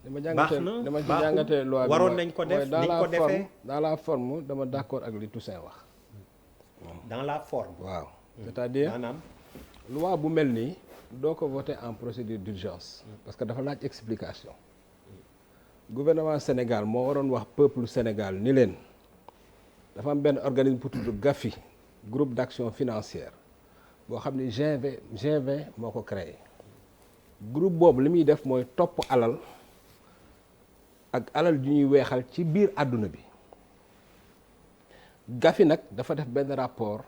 baax na dama ci jàngatee loi bi waroon nañ ko def niñ ko defee dans la forme dama d'accord ak li Toussaint wax. dans la forme. waaw c'est-à-dire maanaam loi bu mel nii doo ko voter en procédure d'urgence parce que dafa laaj explication. gouvernement Sénégal moo waroon wax peuple Sénégal ni leen dafa am benn organisme bu tudd GAFI groupe d'action financière boo xam ni G20 moo ko créé groupe boobu li muy def mooy topp alal ak alal ju ñuy weexal ci biir àdduna bi GAFI nag dafa def benn rapport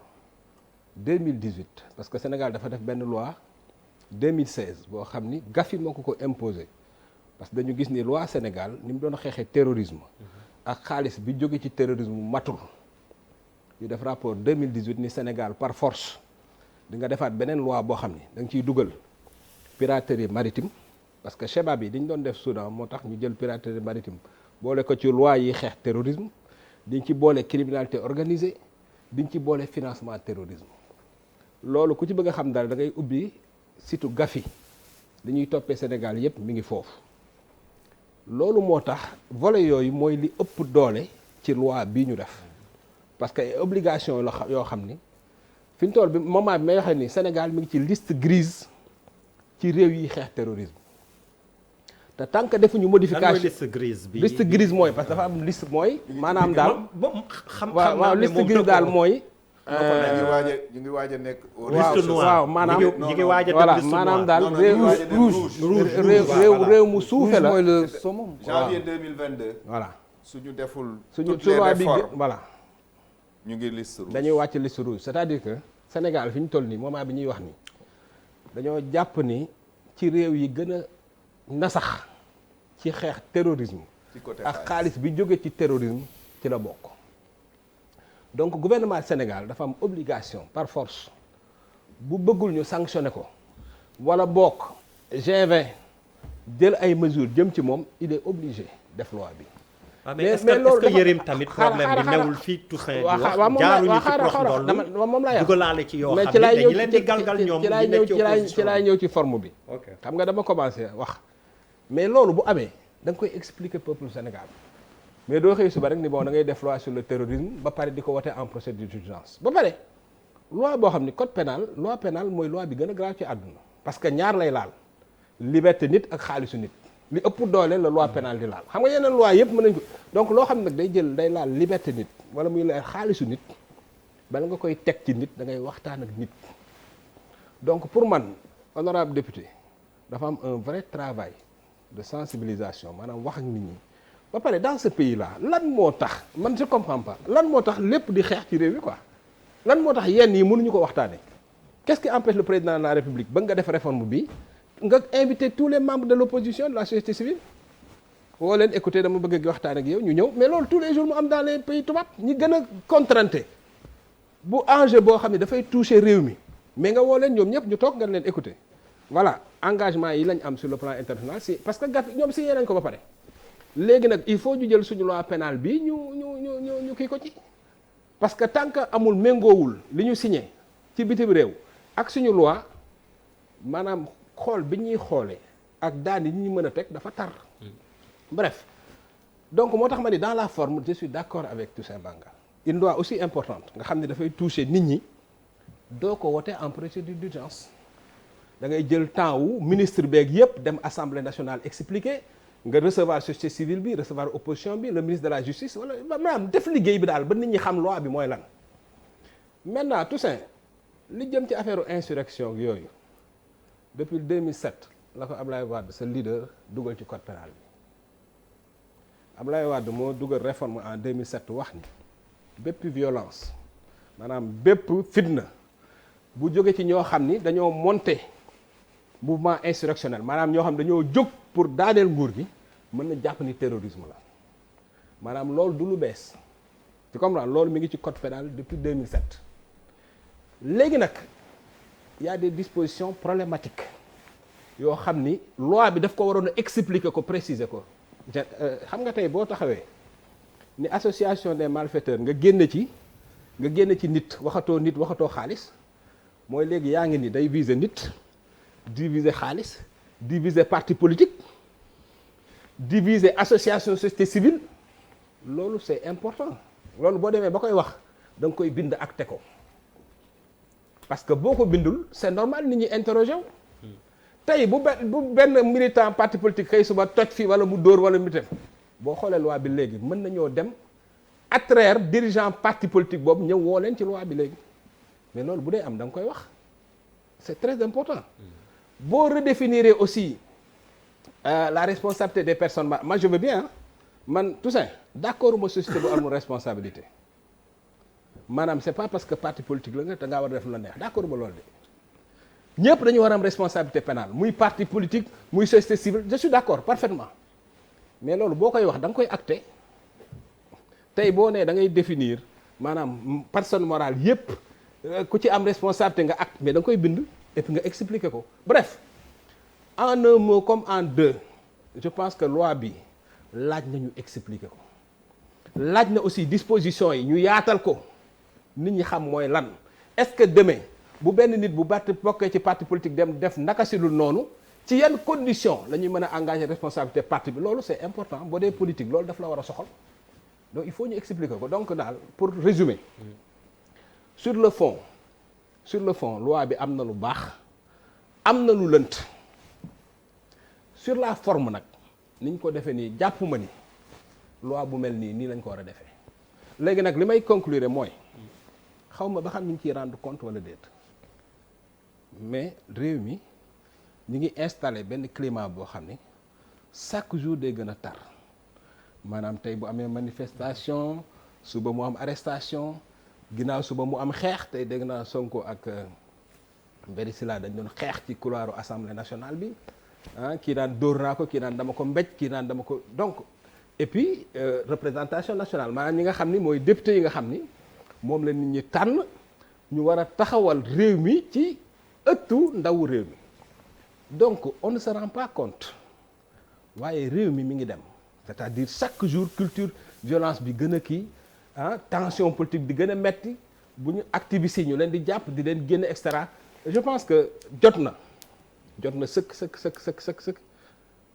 2018 parce que Sénégal dafa def benn loi 2016 boo xam ni GAFI moo ko imposé parce que dañu gis ni loi Sénégal ni mu doon xeexee terrorisme ak xaalis bi jóge ci terrorisme matul ñu def rapport 2018 ni Sénégal par force di nga defaat beneen loi boo xam ni da nga ciy dugal piraterie maritime parce que Chebab yi dañ doon def Soudan moo tax ñu jël piraterie maritime boole ko ci loi yi xeex terrorisme diñ ci boole criminalité organisée diñ ci boole financement terrorisme loolu ku ci bëgg a xam daal da ngay ubbi site GAFI li ñuy toppee Sénégal yépp mi ngi foofu loolu moo tax volet yooyu mooy li ëpp doole ci loi bii ñu def parce que obligation la yoo xam ni fi ñu toll bi moment bi may waxee ni Sénégal mi ngi ci liste grise ci réew yi xeex terrorisme te tant que defuñu modification liste grise mooy parce que dafa am liste mooy maanaam daal waaw liste grise daal mooy ñu ngi waaj a nekk liste noire waaw maanaam ñu ngi waaj a voilà liste maanaam noire daal réew mu suufe la mooy le summum. janvier 2022 voilà suñu deful suñu toutes les loi bi réformes voilà ñu ngi liste rouge. dañuy wàcc liste rouge c'est-à-dire que Sénégal fi ñu toll nii moment bi ñuy wax ni dañoo jàpp ni ci réew yi gën a nasax ci xeex terrorisme ci côté ak xaalis bi jóge ci terrorisme ci la bokk donc gouvernement Sénégal dafa am obligation par force bu bëggul ñu sanctionner ko wala bokk G20 jël ay mesures jëm ci moom il est obligé def loi bi. mais est-ce que Yérim tamit problème bi newul fii Toussaint di wax jaaruñu ci prox ndoll moom laa dugalaale ci yoo mais xam ne dañu leen di galgal ñoom ci laay ñëw ci laay ñëw ci forme bi. xam nga dama commencé wax mais loolu bu amee da nga koy expliquer peuple Sénégal mais doo xëy suba rek ni bon da ngay def loi sur le terrorisme ba pare di ko wote en procédure d'urgence ba pare loi boo xam ni code pénal loi pénale mooy loi bi gën a grave ci àdduna parce que ñaar lay laal liberté nit ak xaalisu nit li ëpp doole la loi pénale di laal xam nga yeneen loi yëpp mën nañ ko donc loo xam ne nag day laal liberté nit wala muy laal xaalisu nit bala nga koy teg ci nit da ngay waxtaan ak nit donc pour man honorable député dafa am un vrai travail de sensibilisation maanaam wax ak nit ñi ba pare dans ce pays là lan moo tax man je comprends pas lan moo tax lépp di xeex ci réew mi quoi lan moo tax yenn yi mënuñu ko waxtaane qu'est-ce qui empêche le président de la République ba nga def réforme bi nga inviter tous les membres de l'opposition de la société civile woo leen écouter dama bëgg a waxtaan ak yow ñu ñëw mais loolu tous les jours mu am dans les pays tubaab ñi gën a contrainté bu enjeu boo xam ne dafay toucher réew mi mais nga woo leen ñoom ñëpp ñu toog nga leen écouter voilà engagement yi lañ am sur le plan international si parce que GAFI ñoom signé nañ ko ba pare léegi nag il faut ñu jël suñu loi pénale bi ñu kii ko ci parce que tant que amul méngoowul li ñu signé ci bitim réew ak suñu loi maanaam xool bi ñuy xoolee ak daan yi ñu mën a teg dafa tar bref donc moo tax ma ni dans la forme je suis d'accord avec Toussaint Manga une loi aussi importante nga xam ne dafay toucher nit ñi doo ko wote en procédure d'urgence da ngay jël temps wu ministre beeg yépp dem assemblée nationale expliquer nga recevoir société civile bi recevoir opposition bi le ministre de la justice wala maanaam def liggéey bi daal ba nit ñi xam loi bi mooy lan maintenant Toussaint li jëm ci affaire insurrection yooyu depuis 2007 la ko Ablaye Wade sa leader dugal ci code pénal bi Ablaye Wade moo dugal réforme en 2007 wax ni bépp violence maanaam bépp fitna bu jóge ci ñoo xam ni dañoo monter mouvement insurrectionnel maanaam ñoo xam dañoo jóg pour daaneel nguur gi mën na jàpp ni terrorisme la maanaam loolu du lu bees tu comprends loolu mi ngi ci code pénal depuis 2007 léegi nag y a des dispositions problématiques yoo xam ni loi bi daf ko waroon a expliquer ko préciser ko xam nga tey boo taxawee ni association des malfaiteurs nga génn ci nit waxatoo xaalis mooy léegi yaa ngi ni day viser nit di viser xaalis di viser parti politique diviser association société civile loolu c'est important loolu boo demee ba koy wax da nga koy bind acté ko parce que boo ko bindul c'est normal nit ñi interroger wu tey bu benn militant parti politique xëy suba toj fii wala mu dóor wala mu dem boo xoolee loi bi léegi mën nañoo dem attraire dirigeant parti politique boobu ñëw woo leen ci loi bi léegi mais loolu bu dee am da nga koy wax c'est très important boo redéfinir aussi la responsabilité des personnes moi je veux bien man Toussaint d'accord ma société bu amul responsabilité maanaam c'est pas parce que parti politique la nga te ngaa war a def la neex d'accord ma loolu de ñëpp dañu war a am responsabilité pénale muy parti politique muy société civile je suis d'accord parfaitement mais loolu boo koy wax da nga koy acter tey boo nee da ngay définir maanaam personne morale yëpp ku ci am responsabilité nga acte mais da nga koy bind et puis nga expliquer ko bref en un mot comme en deux je pense que loi bi laaj na ñu expliquer ko laaj na aussi disposition yi ñu yaatal ko nit ñi xam mooy lan est-ce que demain bu benn nit bu bokkee ci parti politique dem def naka si dul noonu ci yan condition la ñuy mën a engager responsabilité parti bi loolu c'est important boo dee politique loolu daf la war a soxal donc il faut ñu expliquer ko donc daal pour résumer sur le fond loi bi am na lu baax am na lu lënt sur la forme nag niñ ko defee nii jàpp ma ni loi bu mel nii lañ ko war a defee léegi nag li may conclure mooy xaw ma ba xam ñu ngi ciy rendre compte wala déet mais réew mi ñu ngi installé benn climat boo xam ni chaque jour day gën a tar maanaam tey bu amee manifestation suba mu am arrestation ginnaaw suba mu am xeex tey dégg naa Sonko ak Mbéri Sylla dañ doon xeex ci couloiru assemblée nationale bi kii naan dóor naa ko kii naan dama ko mbéj kii naan dama ko donc et puis représentation nationale maanaam ñi nga xam ni mooy député yi nga xam ni moom la nit ñi tànn ñu war a taxawal réew mi ci ëttu ndawu réew mi donc on ne se rend pas compte waaye réew mi ngi dem c'est-à-dire chaque jour culture violence bi gën a kii tension politique bi gën a metti bu ñu activistes yi ñu leen di jàpp di leen génne et cetera je pense que jot na sëkk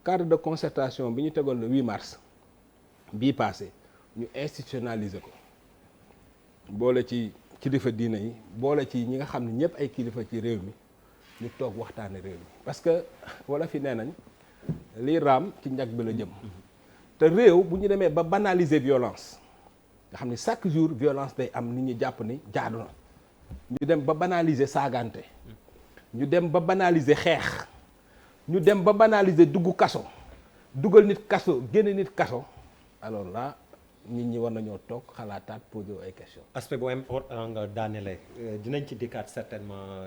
cadre de concertation bi ñu tegoon le 8 mars bii passé ñu institutionnaliser ko boole ci kilifa diine yi boole ci ñi nga xam ne ñëpp ay kilifa ci réew mi ñu toog waxtaane réew mi parce que wala fi nee nañ lii raam ci njag bi la jëm te réew bu ñu demee ba banaliser violence nga xam ne chaque jour violence day am nit ñi jàpp ni jaadu na ñu dem ba banaliser saagante ñu dem ba banaliser xeex ñu dem ba banaliser dugg kaso dugal nit kaso génne nit kaso alors là nit ñi war nañoo toog xalaataat poser ay questions. aspect boo am nga daanele dinañ ci dikkaat certainement.